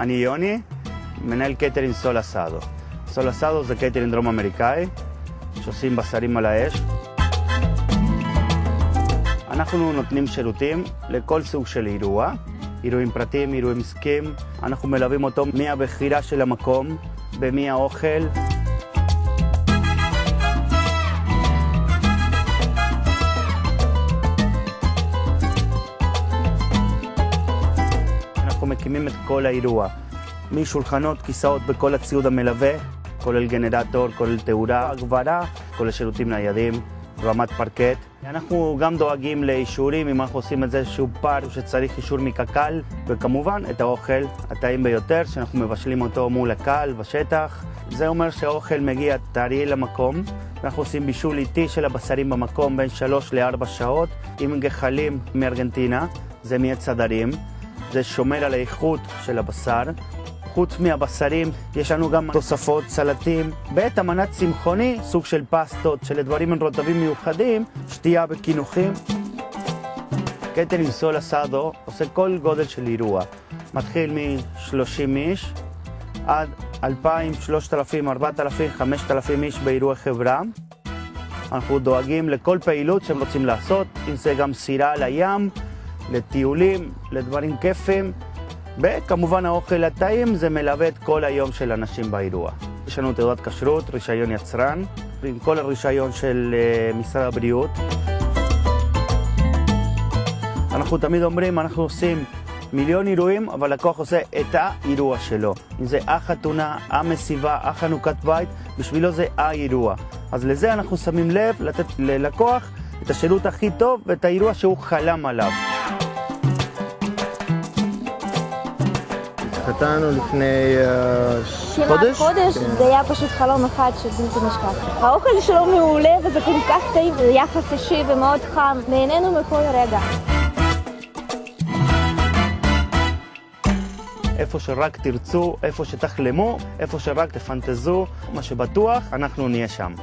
אני יוני, מנהל קייטרינג סול אסאדו. סול אסאדו זה קייטרינג דרום אמריקאי, שעושים בשרים על האש. אנחנו נותנים שירותים לכל סוג של אירוע, אירועים פרטיים, אירועים עסקיים. אנחנו מלווים אותו מהבחירה של המקום, במי האוכל. אנחנו מקימים את כל האירוע, משולחנות, כיסאות בכל הציוד המלווה, כולל גנרטור, כולל תאורה, הגברה, כל השירותים ניידים, רמת פרקט. אנחנו גם דואגים לאישורים, אם אנחנו עושים את זה איזשהו פער שצריך אישור מקק"ל, וכמובן את האוכל הטעים ביותר, שאנחנו מבשלים אותו מול הקהל בשטח. זה אומר שהאוכל מגיע טרי למקום, אנחנו עושים בישול איטי של הבשרים במקום בין 3 ל-4 שעות, עם גחלים מארגנטינה, זה מעץ הדרים, זה שומר על האיכות של הבשר. חוץ מהבשרים, יש לנו גם תוספות, סלטים, בעת המנת צמחוני, סוג של פסטות, של דברים רטבים מיוחדים, שתייה וקינוחים. קייטרינג סול אסאדו עושה כל גודל של אירוע. מתחיל מ-30 איש עד 2,000, 3,000, 4,000, 5,000 איש באירוע חברה. אנחנו דואגים לכל פעילות שהם רוצים לעשות, אם זה גם סירה על הים, לטיולים, לדברים כיפים. וכמובן האוכל הטעים זה מלווה את כל היום של אנשים באירוע. יש לנו תעודת כשרות, רישיון יצרן, עם כל הרישיון של משרד הבריאות. אנחנו תמיד אומרים, אנחנו עושים מיליון אירועים, אבל לקוח עושה את האירוע שלו. אם זה החתונה, המסיבה, החנוכת בית, בשבילו זה האירוע. אז לזה אנחנו שמים לב לתת ללקוח את השירות הכי טוב ואת האירוע שהוא חלם עליו. חתנו לפני כמעט חודש, זה היה פשוט חלום אחד שבלתי נשכח. האוכל שלו מעולה וזה כל כך טעים, זה יחס אישי ומאוד חם, נהנינו מכל רגע. איפה שרק תרצו, איפה שתחלמו, איפה שרק תפנטזו, מה שבטוח, אנחנו נהיה שם.